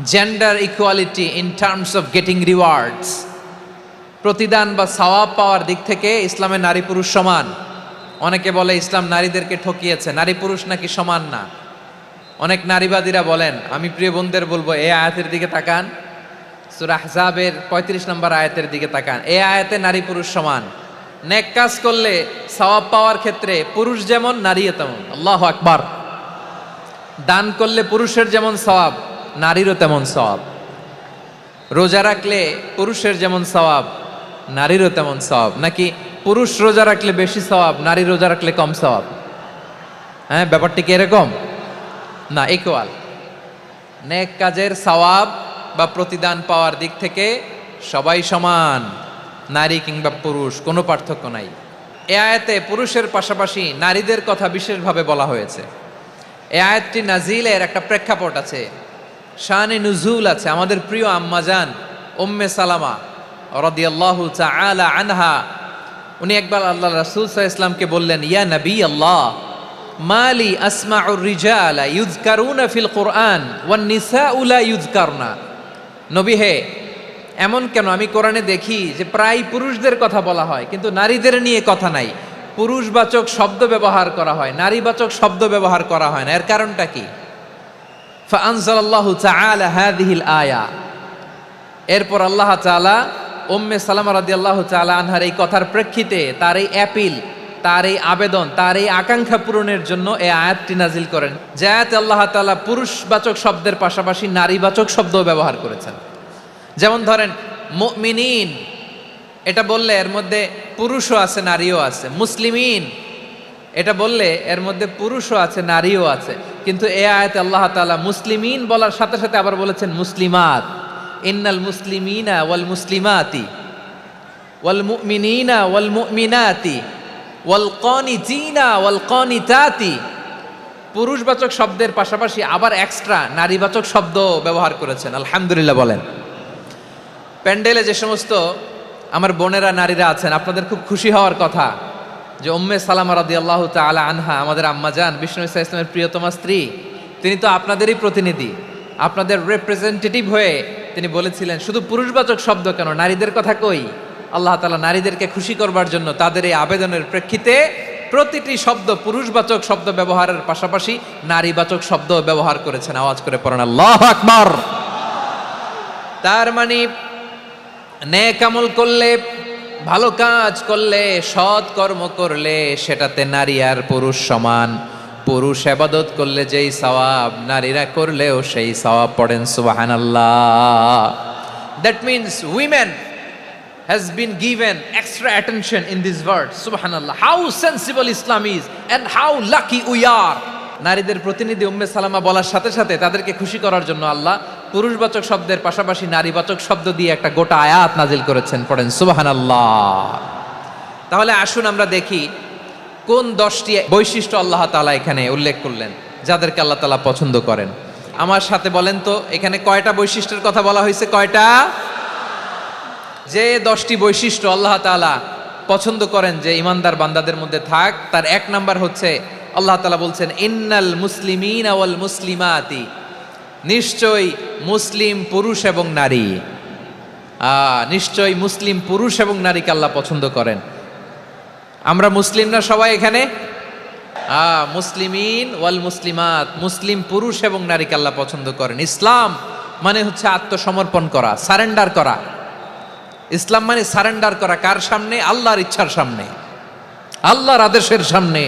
Gender equality in terms of getting rewards, প্রতিদান বা সওয়াব পাওয়ার দিক থেকে ইসলামে নারী পুরুষ সমান। অনেকে বলে ইসলাম নারীদেরকে ঠকিয়েছে, নারী পুরুষ নাকি সমান না। অনেক নারীবাদীরা বলেন, আমি প্রিয় বোনদের বলবো এই আয়াতের দিকে তাকান, সূরা আহজাবের 35 নম্বর আয়াতের দিকে তাকান। এই আয়াতে নারী পুরুষ সমান। নেক কাজ করলে সওয়াব পাওয়ার ক্ষেত্রে পুরুষ যেমন নারীও তেমন। আল্লাহু আকবার। দান করলে পুরুষের যেমন সওয়াব, নারীরও তেমন সওয়াব। রোজা রাখলে পুরুষের যেমন সওয়াব, নারীরও তেমন সওয়াব। নাকি পুরুষ রোজা রাখলে বেশি সওয়াব, নারী রোজা রাখলে কম সওয়াব? হ্যাঁ, ব্যাপারটি কি এরকম না? ইকুয়াল। নেক কাজের সওয়াব বা প্রতিদান পাওয়ার দিক থেকে সবাই সমান, নারী কিংবা পুরুষ, কোনো পার্থক্য নাই। এ আয়াতে পুরুষের পাশাপাশি নারীদের কথা বিশেষভাবে বলা হয়েছে। এই আয়াতটি নাজিলের একটা প্রেক্ষাপট আছে, শানে নুজুল আছে। আমাদের প্রিয় আম্মাজান উম্মে সালামা রাদিয়াল্লাহু তাআলা আনহা, উনি একবার আল্লাহ রাসূল সাল্লাল্লাহু আলাইহি ওয়াসাল্লামকে বললেন, ইয়া নবী আল্লাহ, মালি আসমাউর রিজালা ইউযকারুনা ফিল কুরআন ওয়ান নিসাউ লা ইউযকারনা। নবী হে, এমন কেন আমি কোরআনে দেখি যে প্রায় পুরুষদের কথা বলা হয় কিন্তু নারীদের নিয়ে কথা নাই। পুরুষবাচক শব্দ ব্যবহার করা হয়, নারীবাচক শব্দ ব্যবহার করা হয় না। এর কারণটা কি? ফাআনজালাল্লাহু তাআলা হাযিহিল আয়া। এরপর আল্লাহ তাআলা উম্মে সালামা রাদিয়াল্লাহু তাআলা আনহার এই কথার প্রেক্ষিতে, তার এই অ্যাপিল, তার এই আবেদন, তার এই আকাঙ্ক্ষা পূরণের জন্য এই আয়াতটি নাজিল করেন। যে আয়াতে আল্লাহ তাআলা পুরুষবাচক শব্দের পাশাপাশি নারীবাচক শব্দও ব্যবহার করেছেন। যেমন ধরেন মুমিনিন, এটা বললে এর মধ্যে পুরুষও আছে নারীও আছে। মুসলিমিন, এটা বললে এর মধ্যে পুরুষও আছে নারীও আছে। কিন্তু এই আয়াতে আল্লাহ তাআলা মুসলিমিন বলার সাথে সাথে আবার বলেছেন মুসলিমাত। ইন্নাল মুসলিমিনা ওয়াল মুসলিমাতি ওয়াল মুমিনিনা ওয়াল মুমিনাতি ওয়াল কানিতিনা ওয়াল কানিতাতি। পুরুষবাচক শব্দের পাশাপাশি আবার এক্সট্রা নারীবাচক শব্দ ব্যবহার করেছেন। আলহামদুলিল্লাহ বলেন। প্যান্ডেলে যে সমস্ত আমার বোনেরা নারীরা আছেন, আপনাদের খুব খুশি হওয়ার কথা যে উম্মে সালামা রাদিয়াল্লাহু তাআলা আনহা, আমাদের আম্মাজান বিষ্ণু ইসা ইসলামের প্রিয়তমা স্ত্রী, তিনি তো আপনাদেরই প্রতিনিধি, আপনাদের রিপ্রেজেন্টেটিভ হয়ে তিনি বলেছিলেন শুধু পুরুষবাচক শব্দ কেন, নারীদের কথা কই। আল্লাহ তাআলা নারীদেরকে খুশি করবার জন্য তাদের এই আবেদনের প্রেক্ষিতে প্রতিটি শব্দ পুরুষবাচক শব্দ ব্যবহারের পাশাপাশি নারীবাচক শব্দ ব্যবহার করেছেন। আওয়াজ করে পড়েন আল্লাহু আকবার। তার মানে নেক আমল করলে, ভালো কাজ করলে, সৎ কর্ম করলে সেটাতে নারী আর পুরুষ সমান। পুরুষ ইবাদত করলে যেই সওয়াব, নারীরা করলেও সেই সওয়াব। পড়েন সুবহানাল্লাহ। That means women has been given extra attention in this verse. Subhanallah, how sensible Islam is and how lucky we are. নারীদের প্রতিনিধি উম্মে সালামা বলার সাথে সাথে তাদেরকে খুশি করার জন্য আল্লাহ পুরুষবাচক শব্দের পাশাপাশি নারীবাচক শব্দ দিয়ে একটা গোটা আয়াত নাজিল করেছেন। পড়েন সুবহানাল্লাহ। তাহলে আসুন আমরা দেখি কোন 10টি বৈশিষ্ট্য আল্লাহ তাআলা এখানে উল্লেখ করলেন যাদেরকে আল্লাহ তাআলা পছন্দ করেন। আমার সাথে বলেন তো, এখানে কয়টা বৈশিষ্ট্যের কথা বলা হয়েছে? কয়টা? যে 10টি বৈশিষ্ট্য আল্লাহ তাআলা পছন্দ করেন যে ইমানদার বান্দাদের মধ্যে থাক, তার 1 নাম্বার হচ্ছে আল্লাহ তাআলা বলছেন ইন্নাল মুসলিমিনা ওয়াল মুসলিমাতি, নিশ্চয়ই মুসলিম পুরুষ এবং নারী। নিশ্চয়ই মুসলিম পুরুষ এবং নারীকে আল্লাহ পছন্দ করেন। আমরা মুসলিম না সবাই এখানে? মুসলিমিন ওয়াল মুসলিমাত, মুসলিম পুরুষ এবং নারীকে আল্লাহ পছন্দ করেন। ইসলাম মানে হচ্ছে আত্মসমর্পণ করা, সারেন্ডার করা। ইসলাম মানে সারেন্ডার করা কার সামনে? আল্লাহর ইচ্ছার সামনে, আল্লাহর আদেশের সামনে,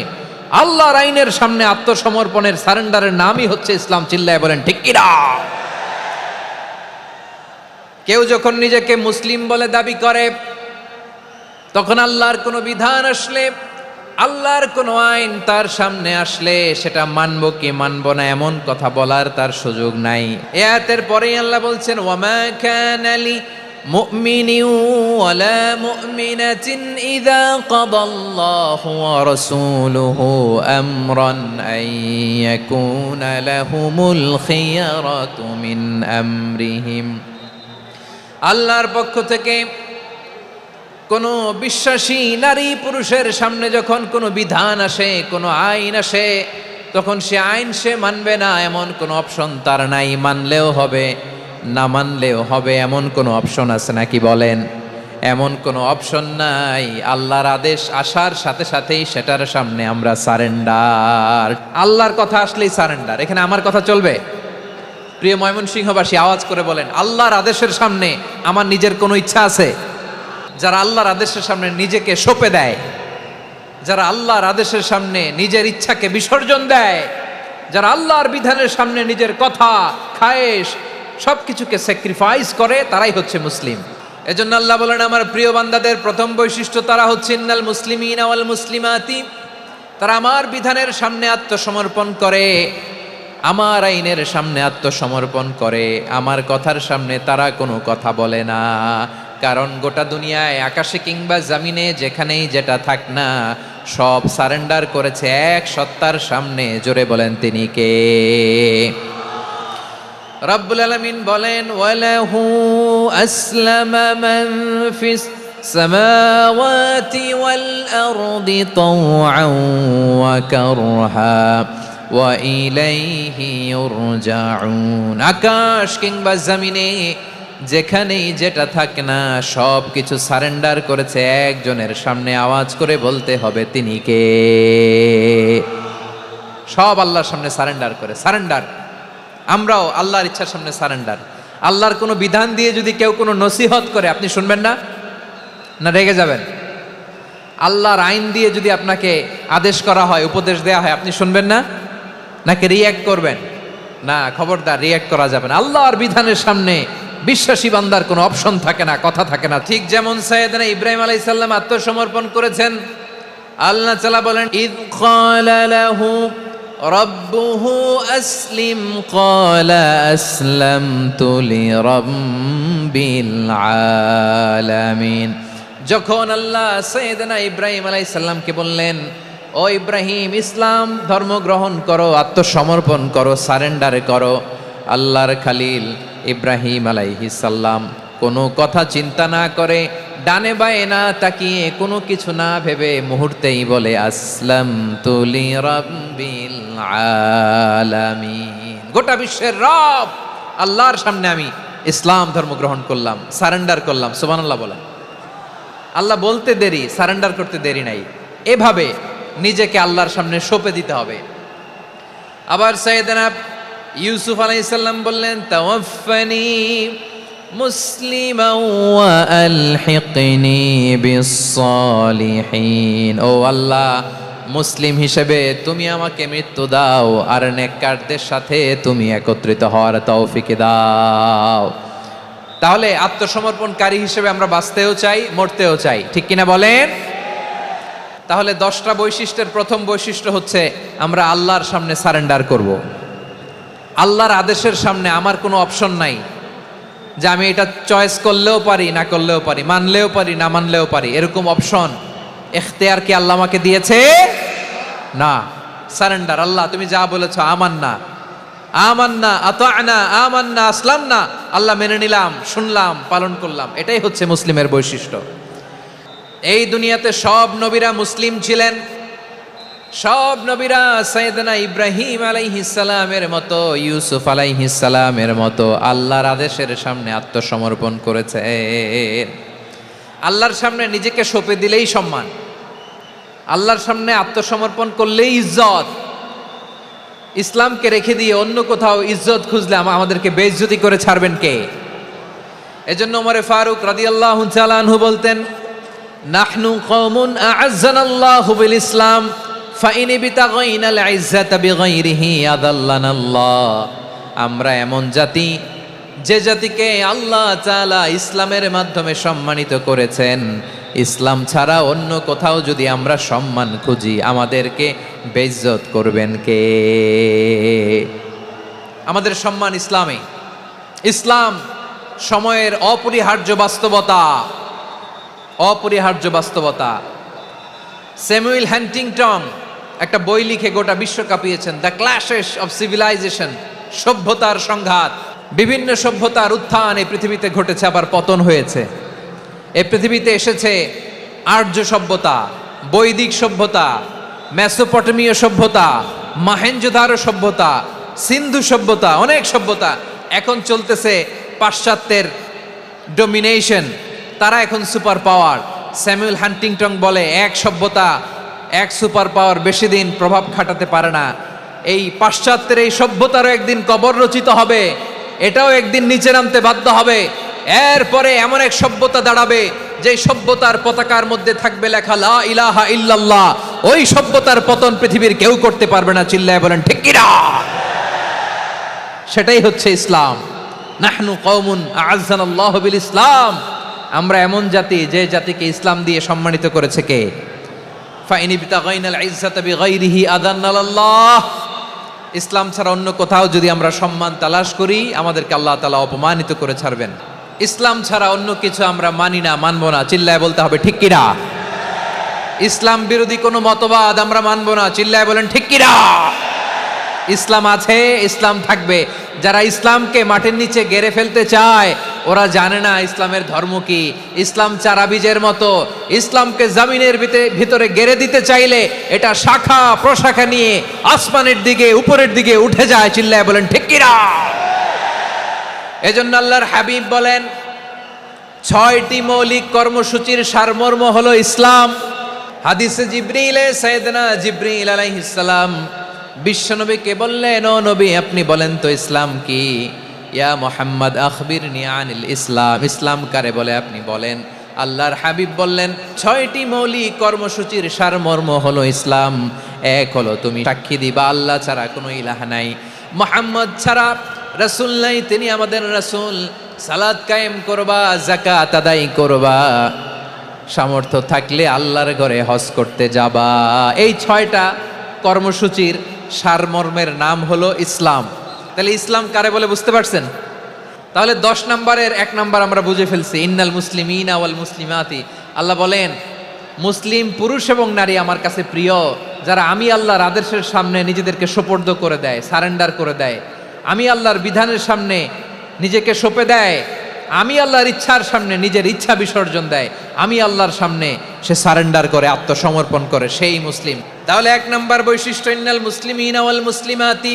আল্লাহর আইনের সামনে আত্মসমর্পণের, সারেন্ডারের নামই হচ্ছে ইসলাম। চিল্লায় বলেন ঠিক কিনা? কেউ যখন নিজেকে মুসলিম বলে দাবি করে, তখন আল্লাহর কোনো বিধান আসলে, আল্লাহর কোনো আইন তার সামনে আসলে সেটা মানবো কি মানবো না এমন কথা বলার তার সুযোগ নাই। এই আয়াতের পরেই আল্লাহ বলছেন ওয়ামা কানা লি মুমিনিন ওয়ালা মুমিনাতিন ইযা কাদাল্লাহু ওয়া রাসূলুহু আমরান আন ইয়াকুনা লাহুমুল খিয়ারাতু মিন আমরিহিম। আল্লাহর পক্ষ থেকে কোনো বিশ্বাসী নারী পুরুষের সামনে যখন কোনো বিধান আসে, কোনো আইন আসে, তখন সে আইন সে মানবে না এমন কোনো অপশন তার নাই। মানলেও হবে, না মানলেও হবে এমন কোনো অপশন আছে নাকি বলেন? এমন কোনো অপশন নাই। আল্লাহর আদেশ আসার সাথে সাথেই সেটার সামনে আমরা সারেন্ডার। আল্লাহর কথা আসলেই সারেন্ডার। এখানে আমার কথা চলবে? প্রিয় ময়মনসিংহবাসী, আওয়াজ করে বলেন, আল্লাহর আদেশের সামনে আমার নিজের কোনো ইচ্ছা আছে? যারা আল্লাহর আদেশের সামনে নিজেকে সঁপে দেয়, যারা আল্লাহর আদেশের সামনে নিজের ইচ্ছাকে বিসর্জন দেয়, যারা আল্লাহর বিধানের সামনে নিজের কথা, খায়েশ সবকিছুকে স্যাক্রিফাইস করে, তারাই হচ্ছে মুসলিম। এজন্য আল্লাহ বলেন, আমার প্রিয় বান্দাদের প্রথম বৈশিষ্ট্য তারা হচ্ছে ইন্নাল মুসলিমিনা ওয়াল মুসলিমাতি, তারা আমার বিধানের সামনে আত্মসমর্পণ করে, আমার আইনের সামনে আত্মসমর্পণ করে, আমার কথার সামনে তারা কোনো কথা বলে না। কারণ গোটা দুনিয়ায় আকাশে কিংবা জমিনে যেখানেই যেটা থাক না, সব সারেন্ডার করেছে এক সত্তার সামনে। জোরে বলেন, তিনি কে? রব্বুল আলামিন বলেন, ওয়ালাহু আসলামা মান ফিস সামাওয়াতি ওয়াল আরদি তাওআন ওয়া কারহা ওয়া ইলাইহি ইউরজাউন। আকাশ কিংবা জমিনে যেখানেই যেটা থাকে না, সব কিছু সারেন্ডার করেছে একজনের সামনে। আওয়াজ করে বলতে হবে, তিনি কে? সব আল্লাহর সামনে সারেন্ডার করে। সারেন্ডার। আমরাও আল্লাহর ইচ্ছার সামনে সারেন্ডার। আল্লাহর কোনো বিধান দিয়ে যদি কেউ কোনো নসিহত করে, আপনি শুনবেন না? না রেগে যাবেন? আল্লাহর আইন দিয়ে যদি আপনাকে আদেশ করা হয়, উপদেশ দেয়া হয়, আপনি শুনবেন না? নাকি রিয়্যাক্ট করবেন? না, খবরদার, রিয়্যাক্ট করা যাবে না। আল্লাহর বিধানের সামনে বিশ্বাসী বান্দার কোনো অপশন থাকে না, কথা থাকে না। ঠিক যেমন সাইয়েদনা ইব্রাহিম আলাইহিস সালাম আত্মসমর্পণ করেছেন। আল্লাহ তাআলা বলেন, ইয ক্বালা লাহু রাব্বুহু আসলিম ক্বালা আসলামতু লিরাব্বিল আলামিন। যখন আল্লাহ সাইয়েদনা ইব্রাহিম আলাইহিস সালামকে বললেন, ও ইব্রাহিম, ইসলাম ধর্ম গ্রহণ করো, আত্মসমর্পণ করো, সারেন্ডার করো, আল্লাহর খালিল ইব্রাহিম আলাইহিস সালাম কোনো কথা চিন্তা না করে, ডানে বায়ে না তাকিয়ে, কোনো কিছু না ভেবে মুহূর্তেই বলে, আসলামতু লিরাব্বিল আলামিন। গোটা বিশ্বের রব আল্লাহর সামনে আমি ইসলাম ধর্ম গ্রহণ করলাম, সারেন্ডার করলাম। সুবহানাল্লাহ বলেন। আল্লাহ বলতে দেরি, সারেন্ডার করতে দেরি নাই। এভাবে নিজেকে আল্লাহর সামনে সঁপে দিতে হবে। আবার সাইয়েদনা ইউসুফ আলাইহিস সালাম বললেন, তাওয়াফফানি মুসলিমান ওয়া আলহিকনি বিস-সালিহিন। ও আল্লাহ, মুসলিম হিসেবে তুমি আমাকে মৃত্যু দাও, আর নেককারদের সাথে তুমি একত্রিত হওয়ার তৌফিক দাও। তাহলে আত্মসমর্পণকারী হিসেবে আমরা বাঁচতেও চাই, মরতেও চাই, ঠিক কিনা বলেন? তাহলে 10টা বৈশিষ্ট্যের প্রথম বৈশিষ্ট্য হচ্ছে আমরা আল্লাহর সামনে সারেন্ডার করব। আল্লাহর আদেশের সামনে আমার কোনো অপশন নাই যে আমি এটা চয়েস করলেও পারি, না করলেও পারি, মানলেও পারি, না মানলেও পারি, এরকম অপশন এখতিয়ার কি আল্লাহ আমাকে দিয়েছে? না। সারেন্ডার। আল্লাহ তুমি যা বলেছো, আমান্না আমান্না আতা'না আমান্না আসলামনা, আল্লাহ মেনে নিলাম, শুনলাম, পালন করলাম। এটাই হচ্ছে মুসলিমের বৈশিষ্ট্য। এই দুনিয়াতে সব নবীরা মুসলিম ছিলেন। সব নবীরা সাইয়েদনা ইব্রাহিম আলাইহিস সালামের মতো, ইউসুফ আলাইহিস সালামের মতো আল্লাহর আদেশের সামনে আত্মসমর্পণ করেছে। আল্লাহর সামনে নিজেকে সঁপে দিলেই সম্মান, আল্লাহর সামনে আত্মসমর্পণ করলেই ইজ্জত। ইসলামকে রেখে দিয়ে অন্য কোথাও ইজ্জত খুঁজলে আমাদেরকে বেইজ্জতি করে ছাড়বেন কে? এজন্য ওমর ফারুক রাদিয়াল্লাহু তাআলা আনহু বলতেন, নাহনু কওমুন আ'আজ্জানাল্লাহু বিল ইসলাম ফাইন বিতাগাইনাল ইজ্জাতা বিগাইরিহি আদাল্লানাল্লাহ। আমরা এমন জাতি, যে জাতিকে আল্লাহ তাআলা ইসলামের মাধ্যমে সম্মানিত করেছেন, ইসলাম ছাড়া অন্য কোথাও যদি আমরা সম্মান খুঁজি, আমাদেরকে বেইজ্জত করবেন কে? আমাদের সম্মান ইসলামে। ইসলাম সময়ের অপরিহার্য বাস্তবতা, অপরিহার্য বাস্তবতা। স্যামুয়েল হ্যান্টিংটন একটা বই লিখে গোটা বিশ্ব কাঁপিয়েছেন, দ্য ক্ল্যাশেস অফ সিভিলাইজেশন, সভ্যতার সংঘাত। বিভিন্ন সভ্যতার উত্থান এই পৃথিবীতে ঘটেছে, আবার পতন হয়েছে। এই পৃথিবীতে এসেছে আর্য সভ্যতা, বৈদিক সভ্যতা, মেসোপটেমীয় সভ্যতা, মহেঞ্জোদারো সভ্যতা, সিন্ধু সভ্যতা, অনেক সভ্যতা। এখন চলতেছে পাশ্চাত্যের ডমিনেশন, তারা এখন সুপার পাওয়ার। স্যামুয়েল হান্টিংটন বলে এক সভ্যতা এক সুপার পাওয়ার বেশি দিন প্রভাব খাটাতে পারে না। এই পাশ্চাত্যের এই সভ্যতারও একদিন কবর রচিত হবে, এটাও একদিন নিচে নামতে বাধ্য হবে। এরপরে এমন এক সভ্যতা দাঁড়াবে যে সভ্যতার পতাকার মধ্যে থাকবে লেখা লা ইলাহা ইল্লাল্লাহ। ওই সভ্যতার পতন পৃথিবীর কেউ করতে পারবে না, চিল্লায় বলেন ঠিক কিনা? সেটাই হচ্ছে ইসলাম। নাহনু কওমুন আ'আজ্জানাল্লাহু বিল ইসলাম, আমরা এমন জাতি যে জাতিকে ইসলাম দিয়ে সম্মানিত করেছে কে? ফাইন ইবতাগাইনাল ইজ্জাতা বিগাইরিহি আযান্নাল্লাহ, ইসলাম ছাড়া অন্য কোথাও যদি আমরা সম্মান তালাশ করি আমাদেরকে আল্লাহ তাআলা অপমানিত করে ছাড়বেন। ইসলাম ছাড়া অন্য কিছু আমরা মানি না, মানবো না, চিল্লায় বলতে হবে ঠিক কিনা? ইসলাম বিরোধী কোনো মতবাদ আমরা মানবো না, চিল্লায় বলেন ঠিক কিনা? ইসলাম আছে, ইসলাম থাকবে। যারা ইসলামকে মাটির নিচে গেড়ে ফেলতে চায় ওরা জানে না ইসলামের ধর্ম কি। ইসলাম চারা বীজের মতো, ইসলামকে জমিনের ভিতরে গেড়ে দিতে চাইলে এটা শাখা প্রশাখা নিয়ে আসমানের দিকে উপরের দিকে উঠে যায়, চিল্লায় বলেন ঠিক কিনা? এজন্য আল্লাহর হাবিব বলেন 6টি মৌলিক কর্মসূচির সারমর্ম হলো ইসলাম। হাদিসে জিবরিলে সাইয়েদনা জিবরিল আলাইহিস সালাম বিশ্বনবীকে বললেন, ও নবী আপনি বলেন তো ইসলাম কি? ইয়া মুহাম্মদ আখবিরনি আনিল ইসলাম, ইসলাম কারে বলে আপনি বলেন। আল্লাহর হাবিব বললেন 6টি মৌলিক কর্মসূচির সারমর্ম হলো ইসলাম। এক হলো তুমি সাক্ষী দিবা আল্লাহ ছাড়া কোনো ইলাহ নাই, মুহাম্মদ ছাড়া রাসূল নাই, তিনি আমাদের রাসূল। সালাত কায়েম করবা, যাকাত আদায় করবা, সামর্থ্য থাকলে আল্লাহর ঘরে হজ করতে যাবা। এই 6টা কর্মসূচির সারমর্মের নাম হলো ইসলাম। তাহলে ইসলাম কারে বলে বুঝতে পারছেন? তাহলে 10 নম্বরের 1 নম্বর আমরা বুঝে ফেলছি, ইন্নাল মুসলিমিনা ওয়াল মুসলিমাতি। আল্লাহ বলেন মুসলিম পুরুষ এবং নারী আমার কাছে প্রিয়, যারা আমি আল্লাহর আদেশের সামনে নিজেদেরকে সোপর্দ করে দেয়, সারেন্ডার করে দেয়, আমি আল্লাহর বিধানের সামনে নিজেকে সঁপে দেয়, আমি আল্লাহর ইচ্ছার সামনে নিজের ইচ্ছা বিসর্জন দেয়, আমি আল্লাহর সামনে সে সারেন্ডার করে, আত্মসমর্পণ করে, সেই মুসলিম। তাহলে 1 নম্বর বৈশিষ্ট্য ইন্নাল মুসলিমিনা ওয়াল মুসলিমাতি।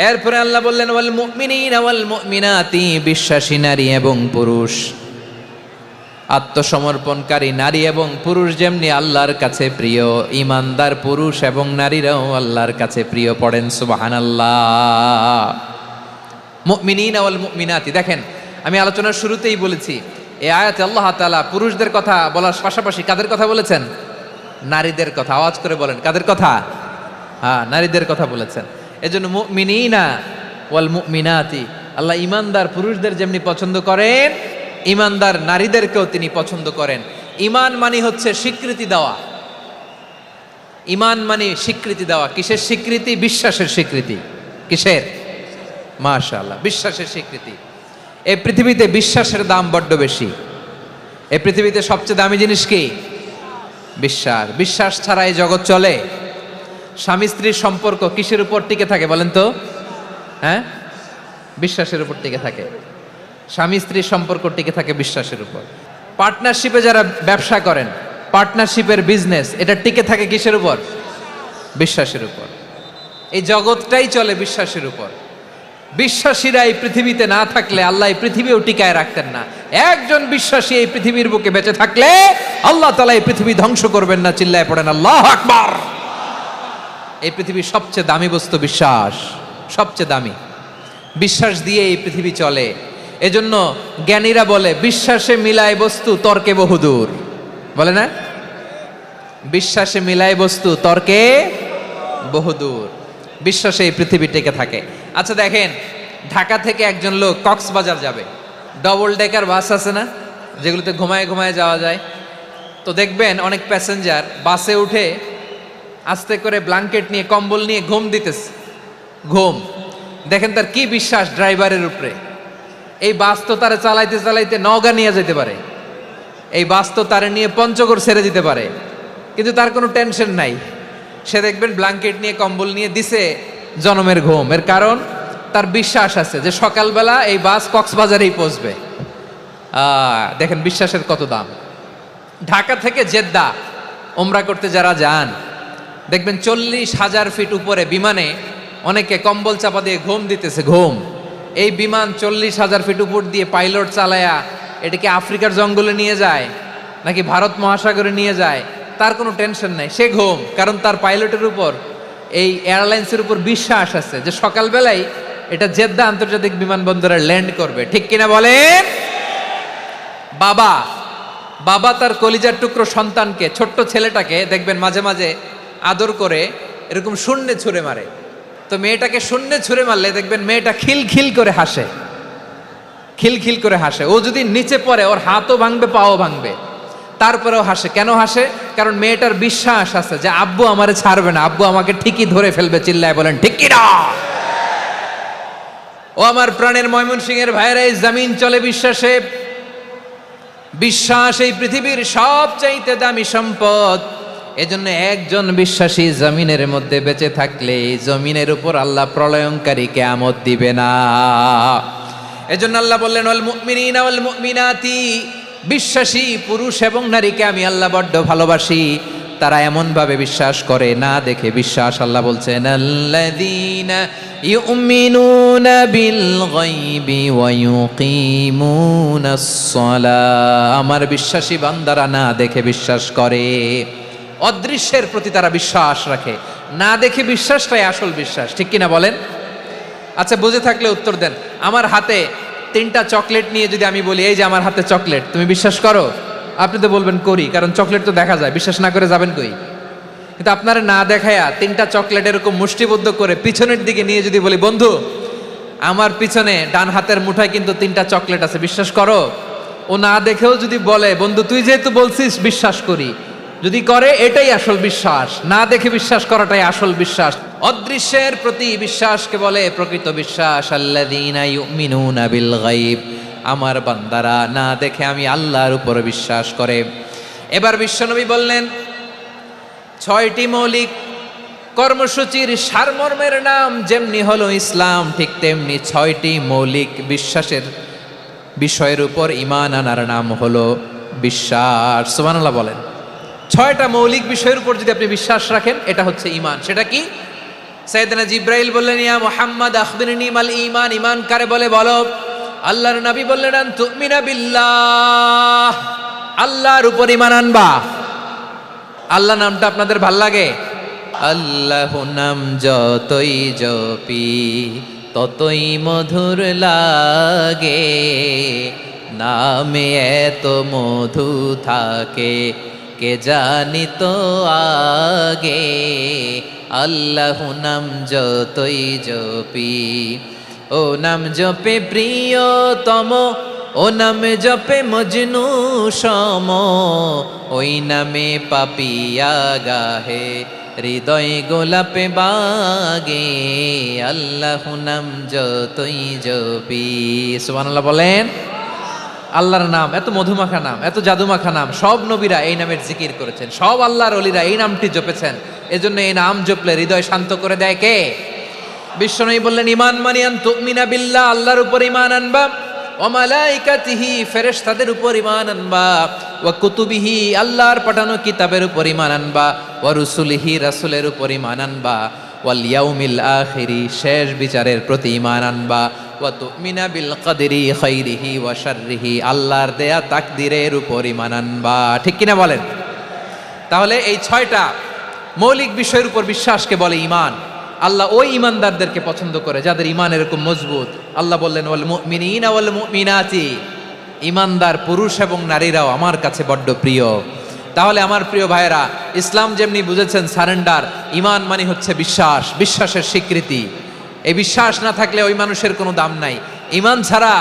এরপরে আল্লাহ বললেন ওয়াল মুমিনিনা ওয়াল মুমিনাতি, বিশ্বাসী নারী এবং পুরুষ, আত্মসমর্পণকারী নারী এবং পুরুষ যেমনি আল্লাহর কাছে প্রিয়, ইমানদার পুরুষ এবং নারীরাও আল্লাহর কাছে প্রিয়। পড়েন সুবহানাল্লাহ। মুমিনিনা ওয়াল মুমিনাতি, দেখেন আমি আলোচনার শুরুতেই বলেছি এই আয়াতে আল্লাহ তাআলা পুরুষদের কথা বলার পাশাপাশি কাদের কথা বলেছেন? নারীদের কথা। আওয়াজ করে বলেন কাদের কথা? হ্যাঁ, নারীদের কথা বলেছেন। এজন্য মুমিনিনা ওয়াল মুমিনাতি, আল্লাহ ইমানদার পুরুষদের যেমনি পছন্দ করেন ইমানদার নারীদেরকেও তিনি পছন্দ করেন। ঈমান মানে হচ্ছে স্বীকৃতি দেওয়া। ঈমান মানে স্বীকৃতি দেওয়া। কিসের স্বীকৃতি? বিশ্বাসের স্বীকৃতি। কিসের? মাশাআল্লাহ, বিশ্বাসের স্বীকৃতি। এই পৃথিবীতে বিশ্বাসের দাম বড্ড বেশি। এই পৃথিবীতে সবচেয়ে দামি জিনিস কি? বিশ্বাস। বিশ্বাস ছাড়া এই জগৎ চলে? স্বামী স্ত্রীর সম্পর্ক কিসের উপর টিকে থাকে বলেন তো? হ্যাঁ, বিশ্বাসের উপর টিকে থাকে। স্বামী স্ত্রীর সম্পর্ক টিকে থাকে বিশ্বাসের উপর। পার্টনারশিপে যারা ব্যবসা করেন, পার্টনারশিপের বিজনেস, এটা টিকে থাকে কিসের উপর? বিশ্বাসের উপর। এই জগৎটাই চলে বিশ্বাসের উপর। বিশ্বাসীরা এই পৃথিবীতে না থাকলে আল্লাহ এই পৃথিবীও টিকায় রাখতেন না। একজন বিশ্বাসী এই পৃথিবীর বুকে বেঁচে থাকলে আল্লাহ তাআলা এই পৃথিবী ধ্বংস করবেন না। চিল্লায় পড়েন আল্লাহু আকবার। এই পৃথিবীর সবচেয়ে দামি বস্তু বিশ্বাস, সবচেয়ে দামি। বিশ্বাস দিয়ে এই পৃথিবী চলে। এজন্য জ্ঞানীরা বলে বিশ্বাসে মিলায় বস্তু তর্কে বহুদূর, বলে না? বিশ্বাসে মিলায় বস্তু তর্কে বহুদূর। বিশ্বাসে এই পৃথিবী টিকে থাকে। আচ্ছা দেখেন, ঢাকা থেকে একজন লোক কক্সবাজার যাবে, ডবল ডেকার বাস আছে না যেগুলোতে ঘুমায় ঘুমায় যাওয়া যায়, তো দেখবেন অনেক প্যাসেঞ্জার বাসে উঠে আস্তে করে ব্ল্যাঙ্কেট নিয়ে কম্বল নিয়ে ঘুম দিতেছে। ঘুম দেখেন তার কি বিশ্বাস ড্রাইভারের উপরে। এই বাস তো তারে চালাইতে চালাইতে নওগাঁ নিয়ে যেতে পারে, এই বাস তো তারে নিয়ে পঞ্চগড় ছেড়ে দিতে পারে, কিন্তু তার কোনো টেনশন নাই। সে দেখবেন ব্ল্যাঙ্কেট নিয়ে কম্বল নিয়ে দিছে জনমের ঘুম। এর কারণ তার বিশ্বাস আছে যে সকালবেলা এই বাস কক্সবাজারেই পৌঁছবে। দেখেন বিশ্বাসের কত দাম। ঢাকা থেকে জেদ্দা ওমরা করতে যারা যান দেখবেন 40,000 ফিট উপরে বিমানে অনেকে কম্বল চাপা দিয়ে ঘুম দিতেছে। ঘুম এই বিমান 40,000 ফিট উপর দিয়ে পাইলট চালায়া এটাকে আফ্রিকার জঙ্গলে নিয়ে যায় নাকি ভারত মহাসাগরে নিয়ে যায়, তার কোনো টেনশন নাই, সে ঘুম। কারণ তার পাইলটের উপর, এই এয়ারলাইন্সের উপর বিশ্বাস আছে যে সকালবেলায় এটা জেদ্দা আন্তর্জাতিক বিমানবন্দরে ল্যান্ড করবে। ঠিক কিনা বলেন? বাবা বাবা তার কলিজার টুকরো সন্তানকে, ছোট্ট ছেলেটাকে দেখবেন মাঝে মাঝে আদর করে এরকম শূন্যে ছুঁড়ে মারে। তো মেয়েটাকে শূন্যে ছুঁড়ে মারলে দেখবেন মেয়েটা খিলখিল করে হাসে, খিলখিল করে হাসে। ও যদি নিচে পড়ে ওর হাতও ভাঙবে, পাও ভাঙবে, তারপরেও হাসে। কেন হাসে? কারণ মেয়েটার বিশ্বাস আছে যে আব্বু আমারে ছাড়বে না, আব্বু আমাকে ঠিকই ধরে ফেলবে। চিল্লায় বলেন ঠিক কিনা? ও আমার প্রাণের ময়মনসিংহের ভাইরা, এই জমিন চলে বিশ্বাসে। বিশ্বাস এই পৃথিবীর সবচাইতে দামি সম্পদ। এজন্য একজন বিশ্বাসী জমিনের মধ্যে বেঁচে থাকলে জমিনের উপর আল্লাহ প্রলয়ঙ্কারী কিয়ামত দিবে না। এজন্য আল্লাহ বললেন ওয়াল মুমিনিনা ওয়াল মুমিনাতি, বিশ্বাসী পুরুষ এবং নারীকে আমি আল্লাহ বড্ড ভালোবাসি। তারা এমন ভাবে বিশ্বাস করে না দেখে বিশ্বাস। আল্লাহ বলছেন আল্লাযীনা ইউমিনুনা বিল গায়বি ওয়া ইউকিমুনাস সালাহ, আমার বিশ্বাসী বান্দারা না দেখে বিশ্বাস করে। অদৃশ্যের প্রতি তারা বিশ্বাস রাখে, না দেখে বিশ্বাসটাই আসল বিশ্বাস। ঠিক কিনা বলেন? আচ্ছা, বুঝে থাকলে উত্তর দেন। আমার হাতে 3টা চকলেট নিয়ে যদি আমি বলি এই যে আমার হাতে চকলেট, তুমি বিশ্বাস করো? আপনি তো বলবেন করি, কারণ চকলেট তো দেখা যায়, বিশ্বাস না করে যাবেন কই? কিন্তু আপনারা না দেখায়া 3টা চকলেট এরকম মুষ্টিবদ্ধ করে পিছনের দিকে নিয়ে যদি বলি বন্ধু আমার পিছনে ডান হাতের মুঠায় কিন্তু 3টা চকলেট আছে, বিশ্বাস করো? ও না দেখেও যদি বলে বন্ধু তুই যেহেতু বলছিস বিশ্বাস করি, যদি করে এটাই আসল বিশ্বাস। না দেখে বিশ্বাস করাটাই আসল বিশ্বাস। অদৃশ্যের প্রতি বিশ্বাসকে বলে প্রকৃত বিশ্বাস। আল্লাযীনা ইউমিনুনা বিল গায়ব, আমার বান্দারা না দেখে আমি আল্লাহর উপর বিশ্বাস করে। এবার বিশ্বনবী বললেন 6টি মৌলিক কর্মসূচির সারমর্মের নাম যেমনি হলো ইসলাম, ঠিক তেমনি 6টি মৌলিক বিশ্বাসের বিষয়ের উপর ঈমান আনার নাম হলো বিশ্বাস। সুবহানাল্লাহ বলেন। 6টা মৌলিক বিষয়ের উপর যদি আপনি বিশ্বাস রাখেন এটা হচ্ছে ঈমান। সেটা কি? সাইয়েদনা জিব্রাইল বললেন ইয়া মুহাম্মদ আখবিরনি মাল ঈমান, ঈমান কারে বলে বলো। আল্লাহর নবী বললেন আন তুমিনা বিল্লাহ, আল্লাহর উপর ঈমান আনবা। আল্লাহ নামটা আপনাদের ভাল লাগে? আল্লাহ নাম যতই জপি ততই মধুর লাগে, নামে এত মধু থাকে কে জানি তো আগে। আল্লাহ নাম যতই জপি, ও নাম জপে প্রিয়তম, ও নামে জপে মজনু সম, ওই নামে পাপিয়া গাহে হৃদয় গোলাপে বাগে। আল্লাহ নাম যতই জপি। সুবহানাল্লাহ বলেন। আল্লাহর নাম এত মধুমাখা নাম, এত জাদুমাখা নাম, সব নবীরা এই নামের জিকির করেছেন, সব আল্লাহর ওলিরা এই নামটি জপেছেন। এজন্য এই নাম জপলে হৃদয় শান্ত করে দেয় কে? বিশ্বনবী বললেন ঈমান মানে আন তুমিনা বিল্লাহ, আল্লাহর উপর ঈমান আনবা, ওয়া মালাইকাতিহি ফেরেশতাদের উপর ঈমান আনবা, ওয়া কুতুবিহি আল্লাহর পাঠানো কিতাবের উপর ঈমান আনবা, ওয়া রুসুলিহি রাসূলের উপর ঈমান আনবা, ওয়াল ইয়াউমিল আখিরি শেষ বিচারের প্রতি ঈমান আনবা, ওয়া তুমিনা বিল কদরি খাইরিহি ওয়া শাররিহি আল্লাহর দেয়া তাকদীরের উপর ঈমান আনবা। ঠিক কিনা বলেন? তাহলে এই 6টা মৌলিক বিষয়ের উপর বিশ্বাসকে বলে ঈমান। আল্লাহ ওই ঈমানদারদেরকে পছন্দ করে যাদের ঈমান এরকম মজবুত। আল্লাহ বললেন ওয়াল মুমিনিনা ওয়াল মুমিনাতি, ঈমানদার পুরুষ এবং নারীরাও আমার কাছে বড্ড প্রিয়। তাহলে আমার প্রিয় ভাইয়েরা, ইসলাম যেমনি বুঝেছেন সারেন্ডার, ঈমান মানে হচ্ছে বিশ্বাস, বিশ্বাসের স্বীকৃতি। এই বিশ্বাস না থাকলে ওই মানুষের কোনো দাম নাই। ঈমান ছাড়া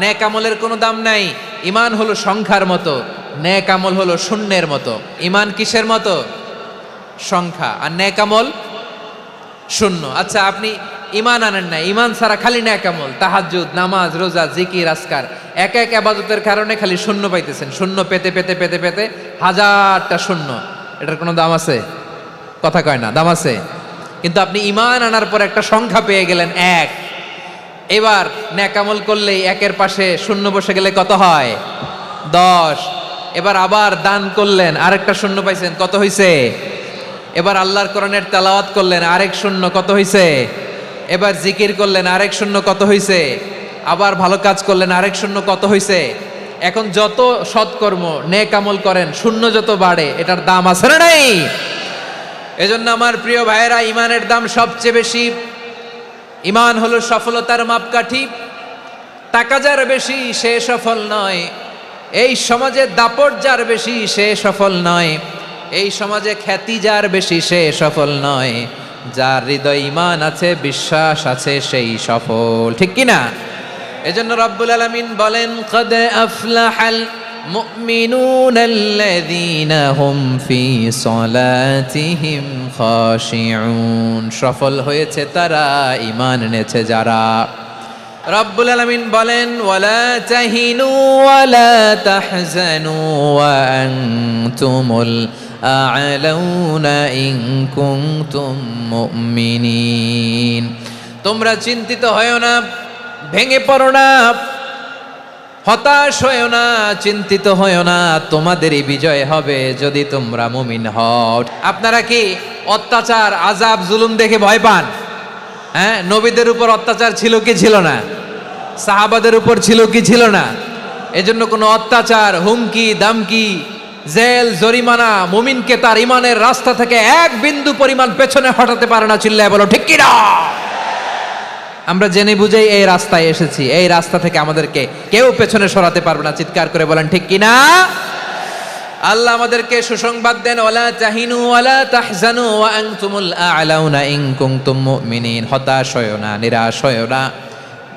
নেক আমলের কোনো দাম নাই। ঈমান হলো সংখ্যার মতো, নেক আমল হলো শূন্যের মতো। ঈমান কিসের মতো? সংখ্যা, আর নেক আমল শূন্য। আচ্ছা, আপনি ঈমান আনেন না, ঈমান ছাড়া খালি নেক আমল, তাহাজ্জুদ, নামাজ, রোজা, জিকির, আজকার, এক এক ইবাদতের কারণে খালি শূন্য পাইতেছেন। শূন্য পেতে পেতে পেতে পেতে হাজারটা শূন্য। এটার কোনো দাম আছে? কথা কয় না, দাম আছে। কিন্তু আপনি ঈমান আনার পর একটা সংখ্যা পেয়ে গেলেন 1। এবার নেক আমল করলেই 1-এর পাশে শূন্য বসে গেলে কত হয়? 10। এবার আবার দান করলেন, আরেকটা শূন্য পাইছেন, কত হইছে? এবার আল্লাহর কোরআনের তেলাওয়াত করলেন, আরেক শূন্য, কত হইছে? এবার জিকির করলেন, আরেক শূন্য কত হইছে? আবার ভালো কাজ করলেন, আরেক শূন্য কত হইছে? এখন যত সৎকর্ম নেক আমল করেন, শূন্য যত বাড়ে, এটার দাম আছে না নাই? এজন্য আমার প্রিয় ভাইয়েরা, ইমানের দাম সবচেয়ে বেশি। ইমান হলো সফলতার মাপকাঠি। টাকা যার বেশি সে সফল নয়, এই সমাজে দাপট যার বেশি সে সফল নয়, এই সমাজে খ্যাতি যার বেশি সে সফল নয়, যার হৃদয় ঈমান আছে, বিশ্বাস আছে, সেই সফল। ঠিক কি না? এজন্য রব্বুল আলামিন বলেন, ক্বাদ আফলাহাল মুমিনুনাল্লাযীনা হুম ফি সলাতিহিম খাশিউন। সফল হয়েছে তারা, ঈমান এনেছে যারা। রব্বুল আলামিন বলেন, ওয়ালা তাহিনু ওয়ালা তাহজানু ওয়া আনতুমুল আ'লাউনা ইন কুনতুম মুমিনিন। তোমরা চিন্তিত হয়ো না, ভেঙে পড়ো না, হতাশ হয়ো না, চিন্তিত হয়ো না, তোমাদেরই বিজয় হবে যদি তোমরা মুমিন হও। আপনারা কি অত্যাচার, আযাব, জুলুম দেখে ভয় পান? হ্যাঁ, নবীদের উপর অত্যাচার ছিল কি ছিল না? সাহাবাদের উপর ছিল কি ছিল না? এজন্য কোনো অত্যাচার, হুমকি, দামকি, জেল, জরিমানা মুমিনকে তার ইমানের রাস্তা থেকে এক বিন্দু পরিমাণ পেছনে হটাতে পারে না। চিল্লায় বলো ঠিক কি না? আমরা জেনে বুঝেই এই রাস্তায় এসেছি, এই রাস্তা থেকে আমাদেরকে কেউ পেছনে সরাতে পারবে না। চিৎকার করে বলেন ঠিক কি না? আল্লাহ আমাদেরকে সুসংবাদ দেন, ওয়ালা তাহিনু ওয়ালা তাহজানু ওয়া আনতুমুল আ'লাউনা ইন কুনতুম মুমিনিন। হতাশ হয়ো না, নিরাশ হয়ো না,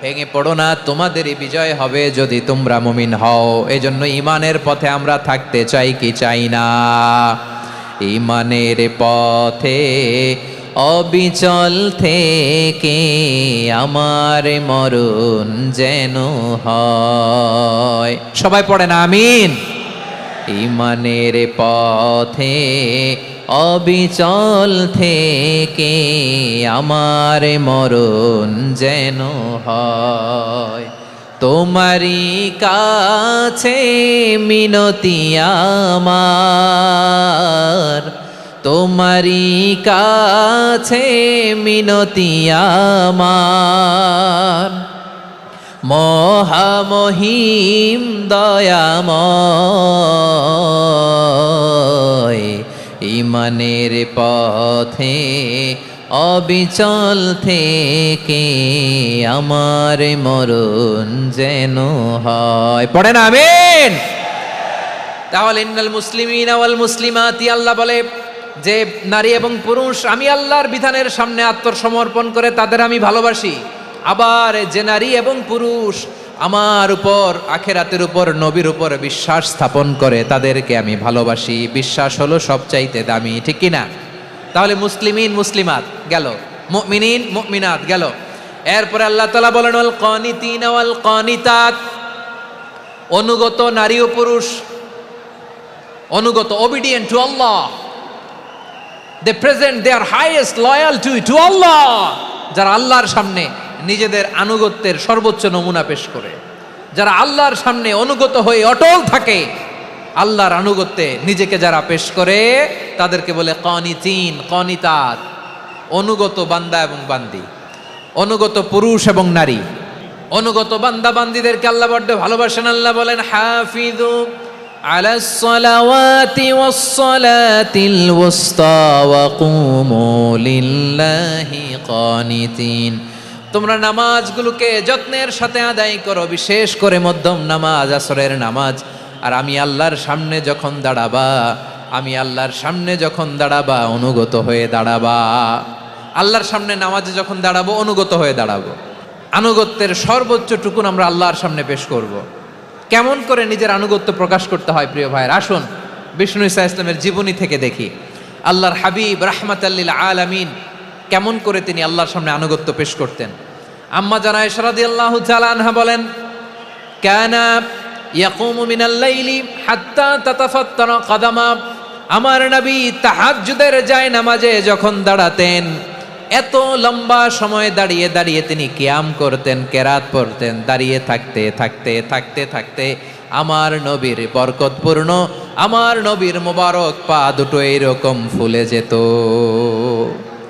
ভেঙে পড়ো না, তোমাদেরই বিজয় হবে যদি তোমরা মুমিন হও। এজন্য ঈমানের পথে আমরা থাকতে চাই কি চাই না? ঈমানের পথে অবিচল থেকে আমার মরণ যেন হয়। সবাই পড়েন আমিন। ঈমানের পথে অবিচল থেকে আমার মরণ যেন হয়। তোমারই কাছে মিনতি আমার, তোমারই কাছে মিনতি আমার, মহামহিম দয়াময়। ঈমানের পথে অবিচল থেকে আমার মরণ যেন হয়। পড়েন আমিন। তাহলে ইন্নাল মুসলিমিনা ওয়াল মুসলিমাতি, আল্লাহ বলে যে নারী এবং পুরুষ আমি আল্লাহর বিধানের সামনে আত্মসমর্পণ করে তাদের আমি ভালোবাসি। আবার যে নারী এবং পুরুষ আমার উপর, আখিরাতের উপর, নবীর উপর বিশ্বাস স্থাপন করে তাদেরকে আমি ভালোবাসি। বিশ্বাস হলো সবচাইতে দামি। ঠিক কি না? তাহলে মুসলিমিন মুসলিমাত গেল, মুমিনিন মুমিনাত গেল। এরপরে আল্লাহ তাআলা বলেন, ওয়াল কানিতিনা ওয়াল কানিতাত, অনুগত নারী ও পুরুষ, অনুগত, obedient to Allah, they present their highest loyalty to Allah, যারা আল্লাহর সামনে নিজেদের আনুগত্যের সর্বোচ্চ নমুনা পেশ করে, যারা আল্লাহর সামনে অনুগত হয়ে অটল থাকে, আল্লাহর আনুগত্যে নিজেকে যারা পেশ করে তাদেরকে বলে কানিতিন, কানিতাত, অনুগত বান্দা এবং বান্দি, অনুগত পুরুষ এবং নারী। অনুগত বান্দা বান্দিদেরকে আল্লাহ বড্ড ভালোবাসেন। আল্লাহ বলেন, হাফিযু আলাস সালাওয়াতি ওয়াস সালাতিল ওয়ুসতা ওয়া কুমু লিল্লাহি কানিতিন। তোমরা নামাজগুলোকে যত্নের সাথে আদায় করো, বিশেষ করে মধ্যম নামাজ, আসরের নামাজ। আর আমি আল্লাহর সামনে যখন দাঁড়াবা, আমি আল্লাহর সামনে যখন দাঁড়াবা অনুগত হয়ে দাঁড়াবা। আল্লাহর সামনে নামাজে যখন দাঁড়াবো অনুগত হয়ে দাঁড়াবো। আনুগত্যের সর্বোচ্চ টুকুন আমরা আল্লাহর সামনে পেশ করব। কেমন করে নিজের আনুগত্য প্রকাশ করতে হয় প্রিয় ভাইয়ের, আসুন বিষ্ণু ঈসা ইসলামের জীবনী থেকে দেখি। আল্লাহর হাবিব রাহমাতাল লিল আলামিন কেমন করে তিনি আল্লাহর সামনে আনুগত্য পেশ করতেন। আম্মা জানা আয়েশা রাদিয়াল্লাহু তাআলা আনহা বলেন, কানা ইয়াকুমু মিনাল লাইলি হাত্তা তাতাফাত্তারা কদামা। আমার নবী তাহাজ্জুদের যায় নামাজে যখন দাঁড়াতেন, এত লম্বা সময় দাঁড়িয়ে দাঁড়িয়ে তিনি কিয়াম করতেন, কেরাত পড়তেন। দাঁড়িয়ে থাকতে থাকতে থাকতে থাকতে আমার নবীর বরকতপূর্ণ, আমার নবীর মোবারক পা দুটো এইরকম ফুলে যেত।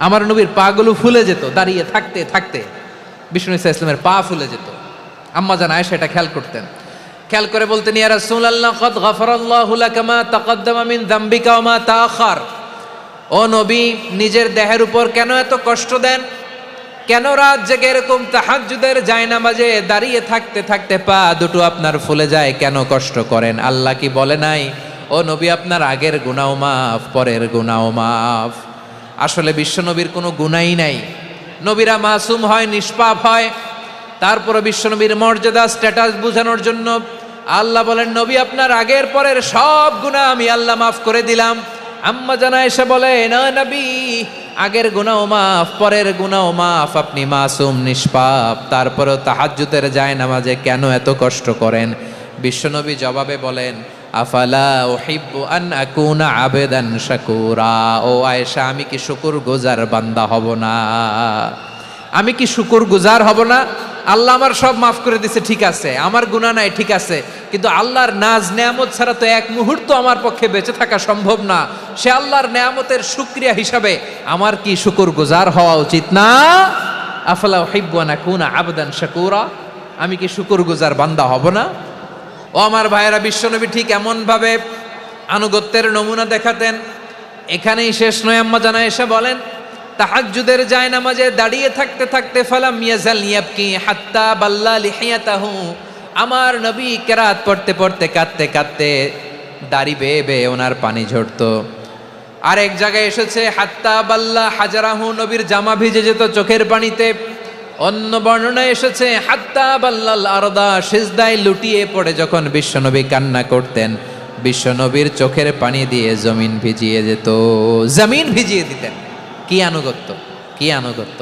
আমার নবীর পা গুলো ফুলে যেত দাঁড়িয়ে থাকতে থাকতে। বিষ্ণু ইসা ইসলামের পা ফুলে যেত। আম্মা জান আয়েশা এটা খেয়াল করতেন। খেয়াল করে বলতেন, ইয়া রাসূলুল্লাহ কদ গফারাল্লাহু লাকা মা তাকাদ্দামা মিন যামবিকা ওয়া মা তাআখার। ও নবী, নিজের দেহের উপর কেন এত কষ্ট দেন? কেন রাত জেগে এরকম তাহাজ্জুদের জায়নামাজে দাঁড়িয়ে থাকতে থাকতে পা দুটো আপনার ফুলে যায়? কেন কষ্ট করেন? আল্লাহ কি বলে নাই, ও নবী আপনার আগের গুনাহ মাফ, পরের গুনাহ মাফ? আসলে বিশ্বনবীর কোনো গুনাহই নাই। নবীরা মাসুম হয়, নিষ্পাপ হয়। তারপরে বিশ্বনবীর মর্যাদা স্ট্যাটাস বোঝানোর জন্য আল্লাহ বলেন, নবী আপনার আগের পরের সব গুনাহ আমি আল্লাহ মাফ করে দিলাম। আম্মা জান আয়েশা বলে, না নবী, আগের গুনাহ মাফ, পরের গুনাহ মাফ, আপনি মাসুম নিষ্পাপ, তারপরেও তাহাজ্জুদের জায়নামাজে কেন এত কষ্ট করেন? বিশ্বনবী জবাবে বলেন, আফালা উহিব্বু আন আকুনা আবেদান শাকুরা। ও আয়েশা, আমি কি শুকরগুজার বান্দা হব না? আমি কি শুকরগুজার হব না? আল্লাহ আমার সব মাফ করে দিছে, ঠিক আছে, আমার গুনাহ নাই, ঠিক আছে, কিন্তু আল্লাহর নাজ নেয়ামত ছাড়া তো এক মুহূর্ত আমার পক্ষে বেঁচে থাকা সম্ভব না। সে আল্লাহর নেয়ামতের শুকরিয়া হিসাবে আমার কি শুকরগুজার হওয়া উচিত না? আফালা উহিব্বু আন আকুনা আবদান শাকুরা। আমি কি শুকরগুজার বান্দা হব না? ও আমার ভাইয়েরা, বিশ্বনবী ঠিক এমন ভাবে আনুগত্যের নমুনা দেখাতেন। এখানেই শেষ নয়। আম্মা জান আয়েশা বলেন, তাহাজ্জুদের জায়নামাজে দাঁড়িয়ে থাকতে থাকতে ফালাম ইয়াজাল ইয়াবকি হাত্তা বাল্লা লিহিয়াতাহু। আমার নবী কেরাত পড়তে পড়তে কাঁদতে কাঁদতে দাড়ি বেয়ে বেয়ে ওনার পানি ঝরতো। আর এক জায়গায় এসেছে হাত্তা বাল্লা হাজারাহু, নবীর জামা ভিজে যেত চোখের পানিতে। অন্য বর্ণনায় এসেছে হাত্তা বাল্লাল আরদা, সিজদায় লুটিয়ে পড়ে যখন বিশ্বনবী কান্না করতেন, বিশ্বনবীর চোখের পানি দিয়ে জমিন ভিজিয়ে যেত, জমিন ভিজিয়ে দিতেন। কি আনুগত্য, কি আনুগত্য!